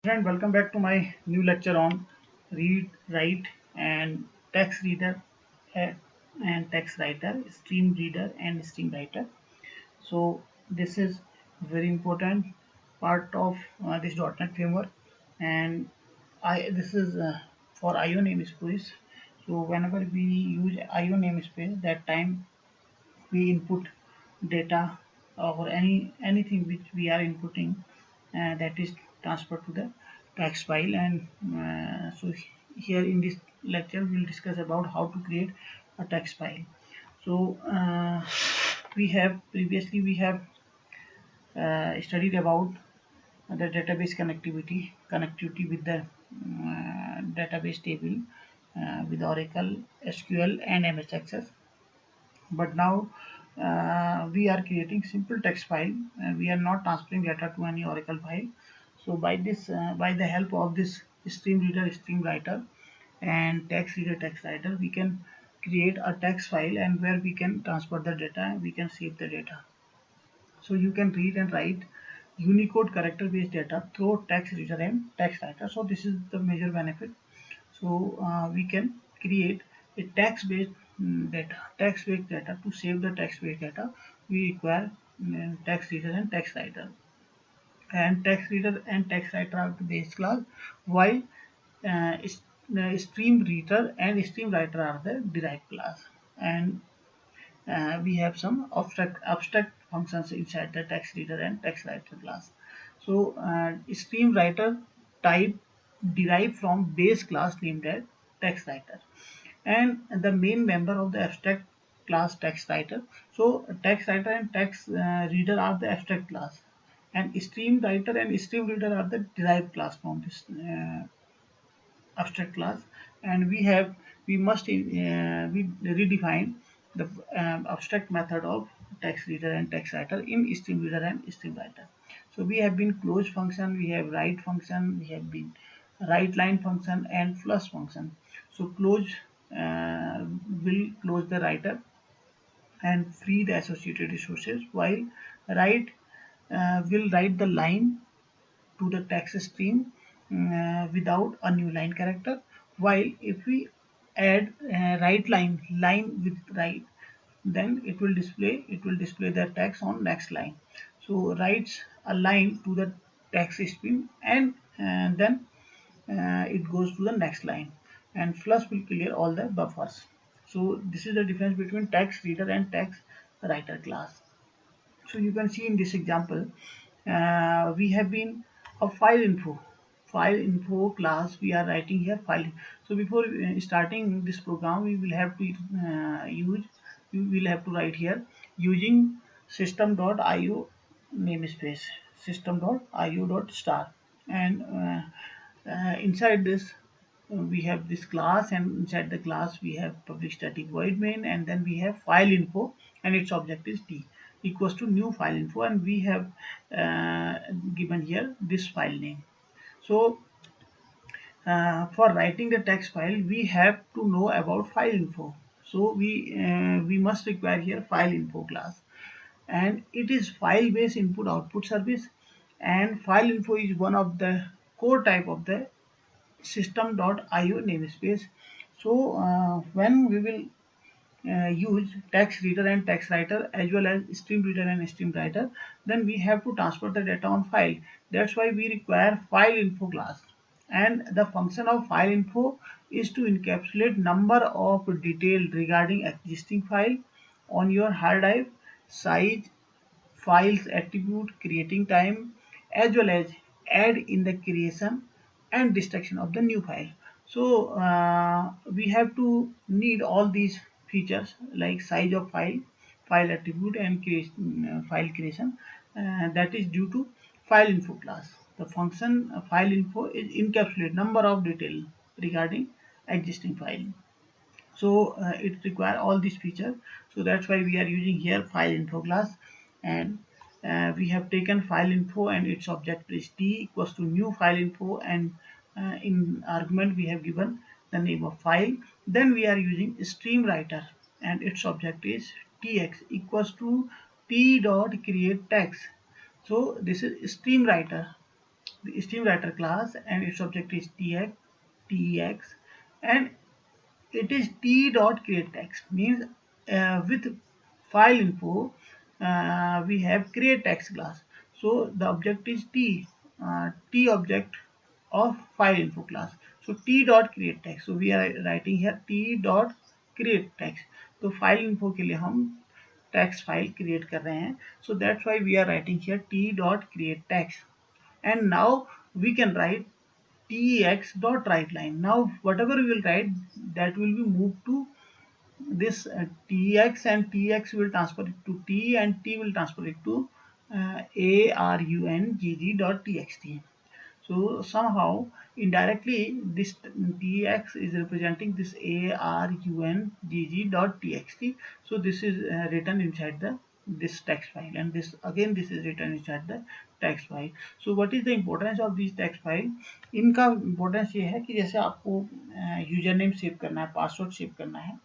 And welcome back to my new lecture on read, write, and text reader uh, and text writer, stream reader, and stream writer. So this is very important part of this .NET framework, and I this is for IO namespace. So whenever we use IO namespace, that time we input data or anything which we are inputting that is transferred to the text file. And here in this lecture we'll discuss about how to create a text file. So we have studied about the database connectivity with the database table with Oracle, SQL, and MS Access. But now we are creating simple text file. We are not transferring data to any Oracle file. So by the help of this stream reader, stream writer, and text reader, text writer, we can create a text file, and where we can transfer the data, we can save the data. So you can read and write Unicode character based data through text reader and text writer. So this is the major benefit. So we can create a text based data. To save the text based data, we require text reader and text writer. And text reader and text writer are the base class, while stream reader and stream writer are the derived class. And we have some abstract functions inside the text reader and text writer class. So stream writer type derived from base class named as text writer, and the main member of the abstract class text writer. So text writer and text reader are the abstract class, and stream writer and stream reader are the derived class from this abstract class. And we redefine the abstract method of text reader and text writer in stream reader and stream writer. So we have been close function, we have write function, we have been write line function, and flush function. So close will close the writer and free the associated resources, while write will write the line to the text stream without a new line character. While if we add write line with write, then it will display the text on next line. So writes a line to the text stream, and then it goes to the next line, and flush will clear all the buffers. So this is the difference between text reader and text writer class. So you can see in this example, we have been a file info class. We are writing here file. So before starting this program, we will have to write here using system.io namespace system.io.star. And inside this we have this class, and inside the class we have public static void main, and then we have file info, and its object is t equals to new file info, and we have given here this file name. So for writing the text file, we have to know about file info. So we must require here file info class, and it is file based input output service. And file info is one of the core type of the system.io namespace. So when we will use text reader and text writer, as well as stream reader and stream writer, then we have to transfer the data on file. That's why we require file info class. And the function of file info is to encapsulate number of details regarding existing file on your hard drive, size, files attribute, creating time, as well as add in the creation and destruction of the new file. So we have to need all these features like size of file, file attribute, and file creation. That is due to file info class. The function file info is encapsulate number of detail regarding existing file. So it require all these features. So that's why we are using here file info class. And we have taken file info, and its object is t equals to new file info, and in argument we have given the name of file. Then we are using stream writer, and its object is tx equals to t dot create text. So this is stream writer. the streamwriter class, and its object is tex, and it is t dot create text, means with file info we have create text class. So the object is t object of file info class. So t dot create text, so we are writing here t dot create text. तो file info के लिए हम text file create कर रहे हैं, so that's why we are writing here t dot create text. And now we can write tex dot write line. Now whatever we will write, that will be moved to this tx, and tx will transfer it to t, and t will transfer it to arungg dot txt. So somehow indirectly this tx is representing this arungg dot txt. So this is written inside the this text file, and this again this is written inside the text file. So what is the importance of this text file? इनका importance ये है कि जैसे आपको user name save करना है, password save करना है,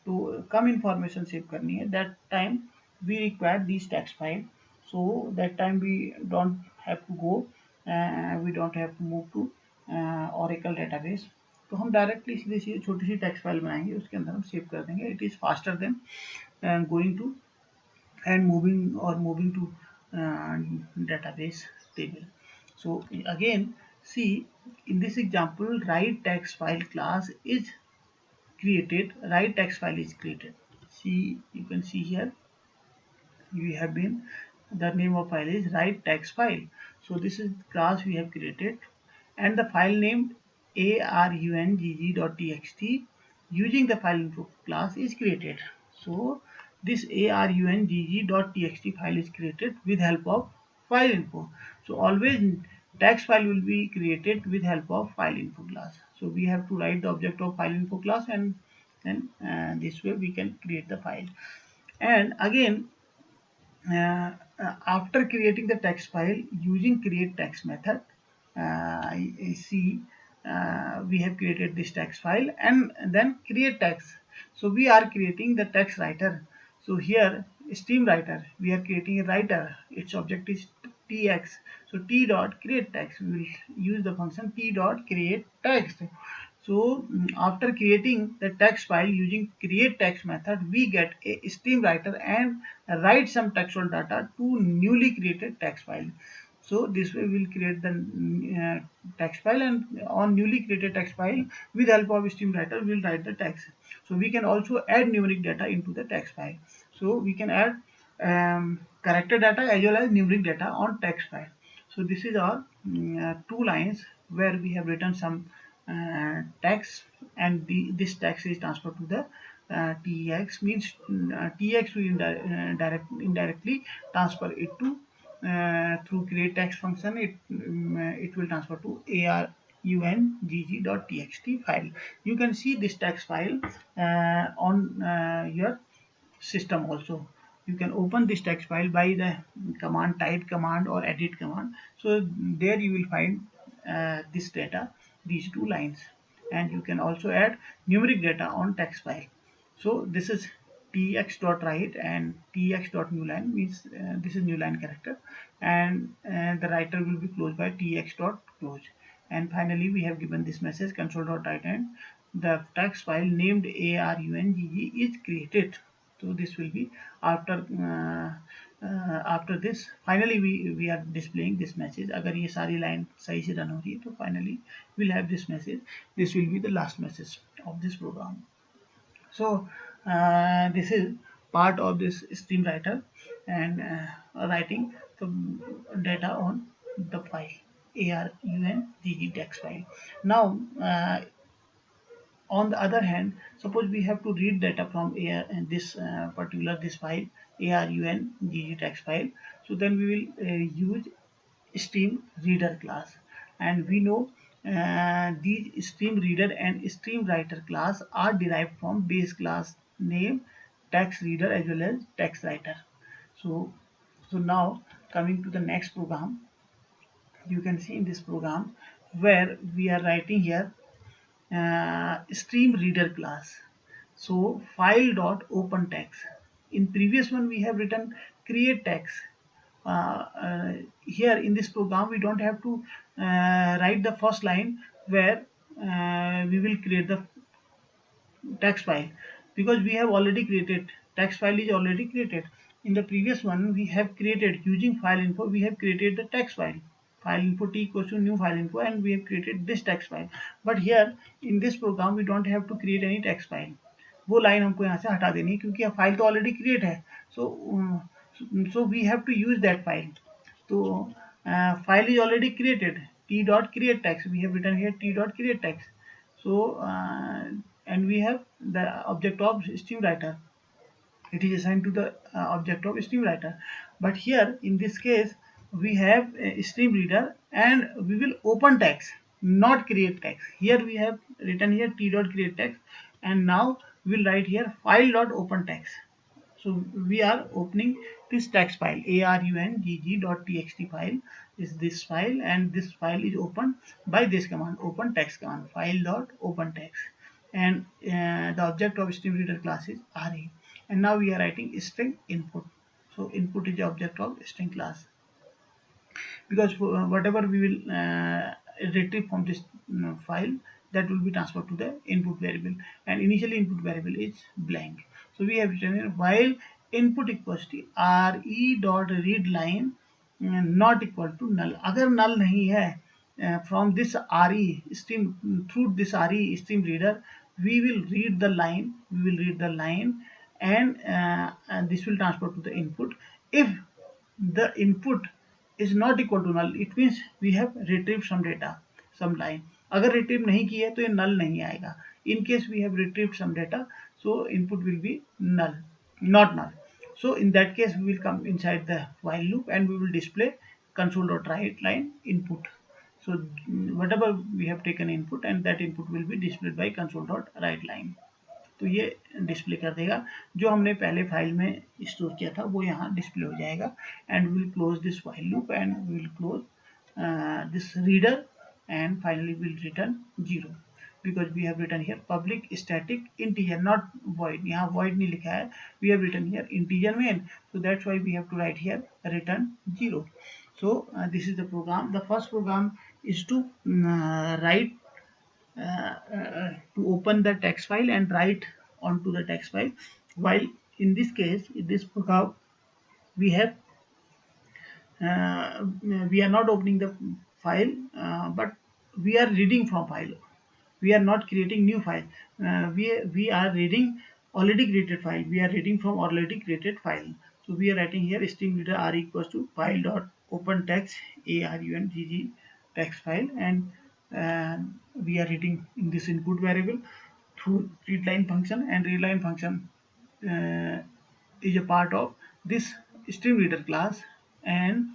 तो कम इंफॉर्मेशन सेव करनी है, that time we require this text file. So that time we don't have to go, we don't have to move to Oracle database. तो हम डायरेक्टली सीधे सीधे छोटी सी टेक्स्ट फाइल बनाएंगे, उसके अंदर हम सेव कर देंगे. It is faster than going to and moving to database table. So again, see, in this example, write text file class is created. Write text file is created. See, you can see here we have been, the name of file is write text file. So this is class we have created, and the file name arungg.txt using the file info class is created. So this arungg.txt file is created with help of file info. So always text file will be created with help of file info class. So we have to write the object of file info class, and then this way we can create the file. And again, after creating the text file using create text method, I see we have created this text file, and then create text. So we are creating the text writer. So here stream writer, we are creating a writer, its object is tx. So t dot create text, we will use the function t dot create text. So after creating the text file using create text method, we get a stream writer and write some textual data to newly created text file. So this way we will create the text file, and on newly created text file with help of stream writer we will write the text. So we can also add numeric data into the text file. So we can add character data as well as numeric data on text file. So this is our 2 lines where we have written some text, and this text is transferred to the tx, means tx will indirectly transfer it to through create text function. It will transfer to arungg.txt file. You can see this text file on your system also. You can open this text file by the command type command or edit command. So there you will find this data, these 2 lines, and you can also add numeric data on text file. So this is tx.write and tx.newline, means this is new line character, and the writer will be closed by tx.close. And finally we have given this message console.write, and the text file named arungg is created. So this will be after after this. Finally we are displaying this message. अगर ये सारी line सही से run हो रही है, तो finally we'll have this message. This will be the last message of this program. So this is part of this stream writer, and writing the data on the file arungg text file. Now on the other hand, suppose we have to read data from this particular this file arungg text file. So then we will use stream reader class, and we know these stream reader and stream writer class are derived from base class name text reader as well as text writer. So now coming to the next program, you can see in this program where we are writing here stream reader class. So file dot open text. In previous one we have written create text. Here in this program we don't have to write the first line where we will create the text file, because we have already created text file is already created. In the previous one we have created using file info, we have created the text file info t equals to new file info, and we have created this text file. But here in this program we don't have to create any text file. वो line हमको यहाँ से हटा देनी है क्योंकि file तो already create है. So we have to use that file. So file is already created, t dot create text, we have written here t dot create text. So and we have the object of stream writer, it is assigned to the object of stream writer. But here in this case we have a stream reader and we will open text, not create text. Here we have written here t dot create text, and now we will write here file dot open text. So we are opening this text file, arungg.txt file is this file, and this file is opened by this command, open text command, file dot open text, and the object of stream reader class is RE. And now we are writing string input. So input is the object of string class, because whatever we will retrieve from this file, that will be transferred to the input variable, and initially input variable is blank. So we have written here while input equals to re dot read line not equal to null. अगर null नहीं है from this re stream, through this re stream reader we will read the line, and this will transfer to the input. If the input is not equal to null, it means we have retrieved some data, some line. अगर retrieve नहीं की है तो ये null नहीं आएगा. In case we have retrieved some data, so input will be null, not null. So in that case we will come inside the while loop and we will display console.write line input. So whatever we have taken input, and that input will be displayed by console.write line. तो ये display कर देगा जो हमने पहले file में store किया था, वो यहाँ डिस्प्ले हो जाएगा. And will close this while loop and will close this reader, and finally will return 0, because we have written here public static integer, not void. यहाँ void नहीं लिखा है, we have written here integer main, so that's why we have to write here return 0. So this is the program. The first program is to write to open the text file and write onto the text file, while in this case in this program we have we are not opening the file, but we are reading from file. We are not creating new file. We are reading already created file. We are reading from already created file. So we are writing here stream reader r equals to file dot open text arungg text file, and we are reading in this input variable through readline function, and readline function is a part of this stream reader class, and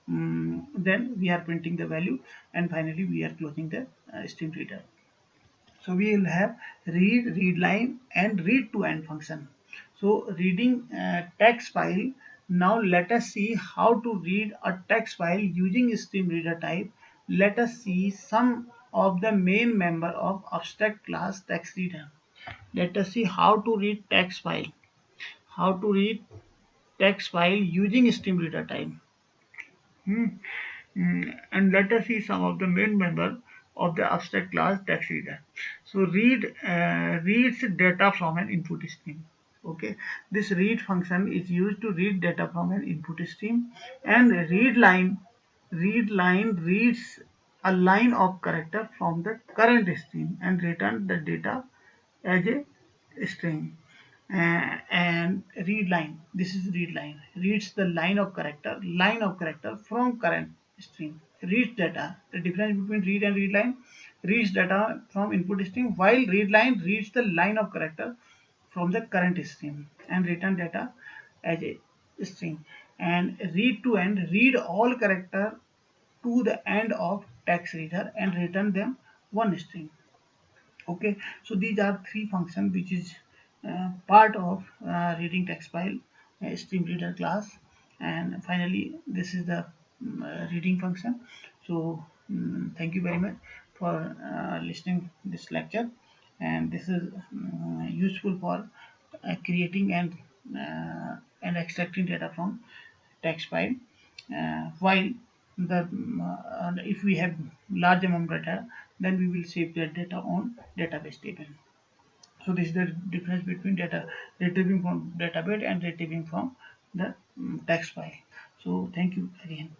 then we are printing the value, and finally we are closing the stream reader. So we will have read, readline, and read to end function. So reading text file. Now let us see how to read a text file using stream reader type. Let us see some of the main member of abstract class text reader. Let us see how to read text file. How to read text file using stream reader type. And let us see some of the main member of the abstract class text reader. So read reads data from an input stream. Okay, this read function is used to read data from an input stream, and read line reads a line of character from the current stream and return the data as a string. And read line, this is read line, reads the line of character from current stream. Reads data, the difference between read and read line, reads data from input stream, while read line reads the line of character from the current stream and return data as a string. And read to end, read all character to the end of text reader and return them one string. Okay, so these are three functions which is part of reading text file stream reader class. And finally this is the reading function. So thank you very much for listening this lecture, and this is useful for creating and extracting data from text file. While if we have large amount of data, then we will save that data on database table. So this is the difference between data retrieving from database and retrieving from the text file. So thank you again.